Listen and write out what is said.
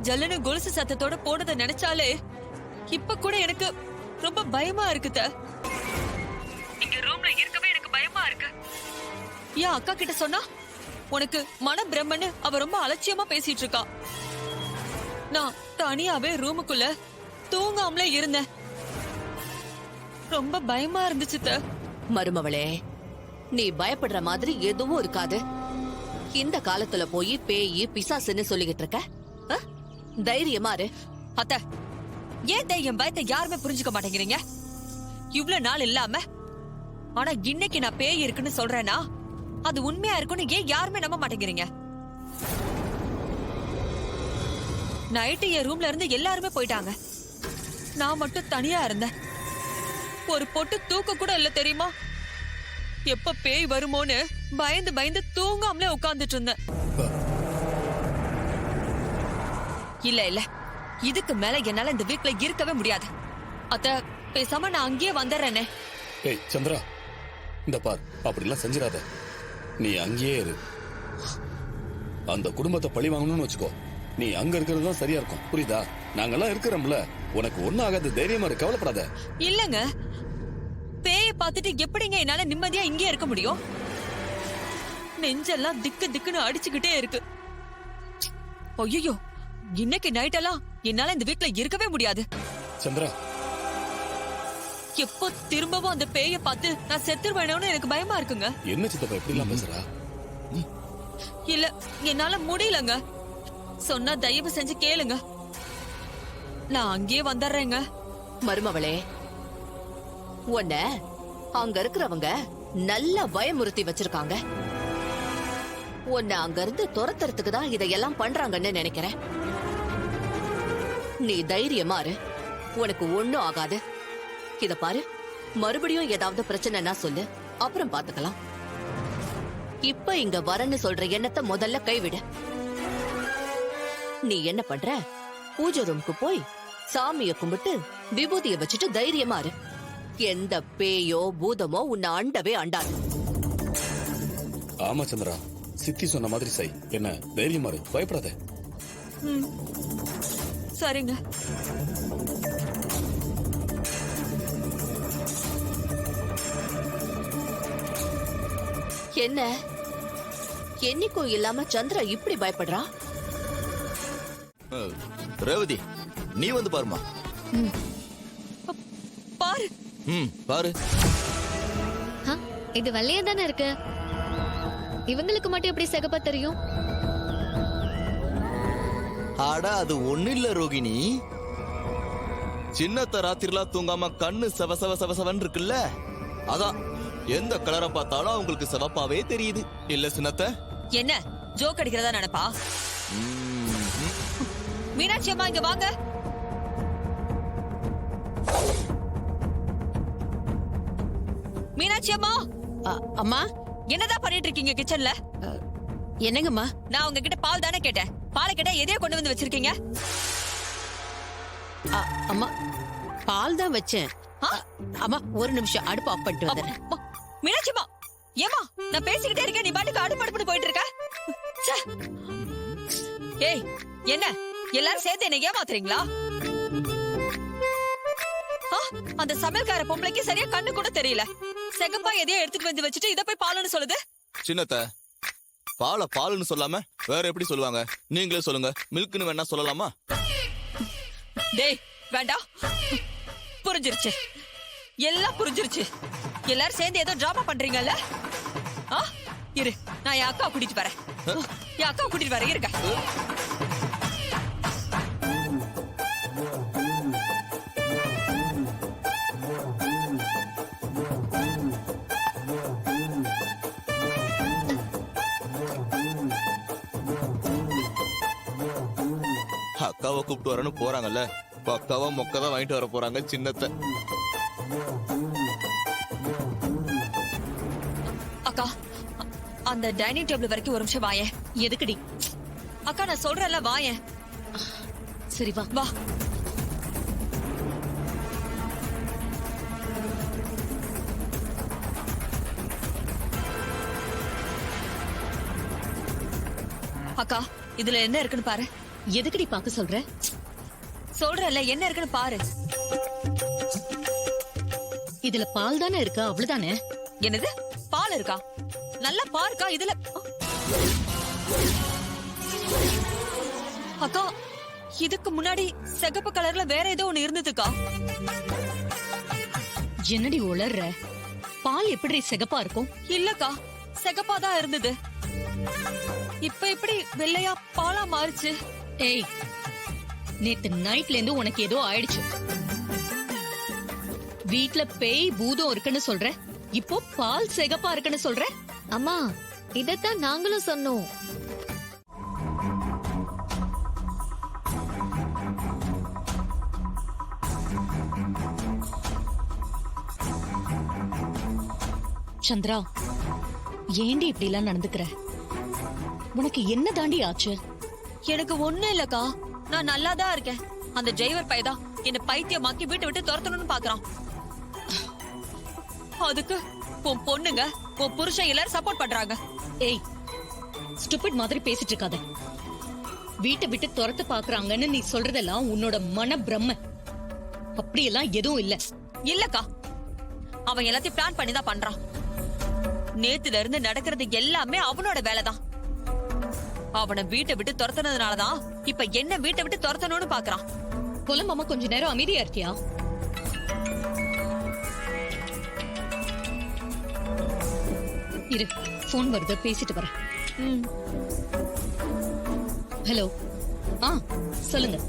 ஜல்லுன்னு கொலுசு சத்தத்தோட போனதை நினைச்சாலே இப்ப கூட எனக்கு ரொம்ப பயமா இருக்குத. இங்க ரூம்ல இருக்கவே எனக்கு பயமா இருக்கு. என் அக்கா கிட்ட சொன்னா உனக்கு மன பிரம்மன்னு அவ ரொம்ப அலட்சியமா பேசிட்டு இருக்கா. நான் தனியாவே ரூமுக்குள்ள தூங்காமலே இருந்தேன். ரொம்ப பயமா இருந்துச்சு. மருமவளே, நீ பயப்படுற மாதிரி எதுவும் இருக்காது. இந்த காலத்துல போய் பேயி பிசாசுன்னு சொல்லிக்கிட்டு இருக்க. தைரியமா இரு. அத்த, ஏன் என் பயத்தை யாருமே புரிஞ்சுக்க மாட்டேங்கிறீங்க? இவ்வளவு நாள் இல்லாம ஆனா இன்னைக்கு நான் பேய் இருக்குன்னு சொல்றேன்னா அது உண்மையா இருக்குன்னு ஏன் யாருமே நம்ப மாட்டேங்கிறீங்க? நைட்டு என் ரூம்ல இருந்து எல்லாருமே போயிட்டாங்க. நான் மட்டும் தனியா இருந்தேன். ஒரு பொட்டு தூக்க கூட இல்ல தெரியுமா? எப்ப பேய் வருமோன்னு பயந்து பயந்து தூங்காமலே உட்கார்ந்துட்டு இருந்தேன். இல்ல இல்ல, இதுக்கு மேல என்னால இந்த வீட்ல இருக்கவே முடியாது. அத்த, பேசாம நான் அங்கேயே வந்துடுறேனே. ஏய் சந்திரா, இந்த பார், அப்படிலாம் செஞ்சிடாத. நீ அங்கேயே இரு. அந்த குடும்பத்தை பழி வாங்கணும்னு வச்சுக்கோ. நீ அங்க இருக்கிறது தான் சரியா இருக்கும், புரியுதா? நாங்கெல்லாம் இருக்கிறோம்ல, உனக்கு ஒன்னும் ஆகாது. தைரியமா இரு, கவலைப்படாத. இல்லங்க, பேய பார்த்துட்டு எப்படிங்க என்னால நிம்மதியா இங்கே இருக்க முடியும்? நெஞ்செல்லாம் திக்கு திக்குன்னு அடிச்சுக்கிட்டே இருக்கு. ஐயோ, இன்னைக்கு நைட் எல்லாம் என்னால இந்த வீட்ல இருக்கவே முடியாது. சந்திரா, எப்போ திரும்பவும் அந்த பேய பார்த்து நான் செத்துருவேணும்னு எனக்கு பயமா இருக்குங்க. என்ன சித்தப்பா எப்படி எல்லாம் பேசுறா? இல்ல, என்னால முடியலங்க. சொன்னா தயவு செஞ்சு கேளுங்க. நான் அங்கேயே வந்துடுறேங்க. மருமவளே, உன்ன அங்க இருக்கிறவங்க நல்லா பயமுறுத்தி வச்சிருக்காங்க. உன்னை அங்க இருந்து துரத்துறதுக்கு தான் இதையெல்லாம் பண்றாங்கன்னு நினைக்கிறேன். நீ தைரியமா இரு, உனக்கு ஒண்ணும் ஆகாது. இத பாரு, மறுபடியும் ஏதாவது பிரச்சனைனா சொல்லு, அப்புறம் பாத்துக்கலாம். இப்ப இங்க வரன்னு சொல்ற எண்ணத்தை முதல்ல கைவிடு. நீ என்ன பண்ற? பூஜை ரூமுக்கு போய் சாமிய கும்பிட்டு விபூதிய வச்சுட்டு தைரியமா இரு. எந்த பேயோ பூதமோ உன்னை அண்டவே அண்டாது. ஆமா சந்திரா, சித்தி சொன்ன மாதிரி செய். என்ன, தைரியமா இரு, பயப்படாத. சரிங்க. என்ன, என்னைக்கும் இல்லாம சந்திரா இப்படி பயப்படுறா? ரேவதி, நீ வந்து பாருமா. பாரு. பாரு. இது வெள்ளையா தானே இருக்கு. இவங்களுக்கு மட்டும் எப்படி சிகப்பா தெரியும்? ஆடா, அது ஒண்ணு இல்ல ரோகிணி. சின்னத்த ராத்திரிலாம் தூங்காம கண்ணு செவ செவ செவ செவன் இருக்குல்ல, அதான் எந்த கலரை பார்த்தாலும் அவங்களுக்கு சிவப்பாவே தெரியுது. இல்ல சின்னத்த? என்ன ஜோக் அடிக்கிறதா நினைப்பா? மீனாட்சி அம்மா, இங்க வாங்க. மீனாட்சி அம்மா. அம்மா, என்னதான் பண்ணிட்டு இருக்கீங்க கிச்சன்ல? என்னங்கம்மா? நான் உங்ககிட்ட பால் தானே கேட்டேன். பாலை கேட்டா எதையோ கொண்டு வந்து வச்சிருக்கீங்க? அம்மா, பால் தான் வச்சேன். அம்மா, ஒரு நிமிஷம் அடுப்பு ஆஃப் பண்ணிட்டு வந்துடுறேன். மீனாட்சி அம்மா, ஏமா நான் பேசிக்கிட்டே இருக்கேன், நீ பாட்டுக்கு அடுப்பு போயிட்டு இருக்க. ஏய், என்ன எல்லாரும் சேர்த்து என்ன ஏமாத்துறீங்களா? அந்த சமையல்கார பொம்பளைக்கு சரியா கண்ணு கூட தெரியல. செகப்பா எதையோ எடுத்துட்டு வந்து வச்சுட்டு இத போய் பாலுன்னு சொல்லுது. சின்னத்த, பாலை பாலுன்னு சொல்லாம வேற எப்படி சொல்லுவாங்க? நீங்களே சொல்லுங்க. மில்க்னு வேணா சொல்லலாமா? டேய், வேண்டாம். புரிஞ்சிருச்சு, எல்லாம் புரிஞ்சிருச்சு. எல்லாரும் சேர்ந்து ஏதோ டிராமா பண்றீங்கல்ல? இரு, நான் என் அக்கா கூட்டிட்டு வரேன். என் அக்கா கூட்டிட்டு வரேன், இருக்க. அக்காவை கூப்பிட்டு வரன்னு போறாங்கல்ல, அக்காவை மொக்கதான் வாங்கிட்டு வர போறாங்க சின்னத்தை. அக்கா, அந்த டைனிங் டேபிள் வரைக்கும் ஒரு நிமிஷம் வாயேன். எதுக்குடி? அக்கா, நான் சொல்றேன்ல, வாயேன். சரி, வா வா. அக்கா, இதுல என்ன இருக்குன்னு பாரு. எதுக்குடி பார்க்க சொல்ற? சொல்றல என்ன இருக்குன்னு பாரு. இதுல பால் தானே இருக்கு, அவ்வளவுதானே? என்னது பால் இருக்கா? நல்லா பாருக்கா இதுல. அக்கா இதுக்கு முன்னாடி சிகப்பு கலர்ல வேற ஏதோ ஒண்ணு இருந்ததுக்கா. என்னடி உளர்ற? பால் எப்படி சிகப்பா இருக்கும்? இல்லக்கா சிகப்பா தான் இருந்தது. இப்ப எப்படி வெள்ளையா பாலா மாறுச்சு? ஏய், நேத்து நைட்ல இருந்து உனக்கு ஏதோ ஆயிடுச்சு. வீட்ல பேய் பூதம் இருக்குன்னு சொல்ற, இப்போ பால் சிகப்பா இருக்குன்னு சொல்ற. அம்மா இதத்தான் நாங்களும் சொன்னோம். சந்திரா, ஏண்டி இப்படி எல்லாம் நடந்துக்கிற? உனக்கு என்ன தாண்டி ஆச்சு? எனக்கு ஒண்ணும் இல்லக்கா, நான் நல்லா தான் இருக்கேன். அந்த டிரைவர் பையதான் என்ன பைத்தியமாக்கி வீட்டை விட்டு துரத்தணும்னு பாக்குறான். அதுக்கு உன் பொண்ணுங்க உன் புருஷன் எல்லாரும் சப்போர்ட் பண்றாங்க. ஏய், ஸ்டூபிட் மாதிரி பேசிட்டு இருக்காத. வீட்டை விட்டு துரத்து பாக்குறாங்கன்னு நீ சொல்றதெல்லாம் உன்னோட மன பிரம்ம. அப்படியெல்லாம் எதுவும் இல்ல. இல்லக்கா, அவன் எல்லாத்தையும் பிளான் பண்ணி தான் பண்றான். நேத்துல இருந்து நடக்கிறது எல்லாமே அவனோட வேலைதான். அவனை வீட்டை விட்டு துரத்துனதுனாலதான் இப்ப என்ன வீட்டை விட்டு துரத்தணும்னு பாக்குறான். புலம்பாம கொஞ்ச நேரம் அமைதியா இருக்கியா? இரு, போன் வருது, பேசிட்டு வரேன். ஹலோ, சொல்லுங்க.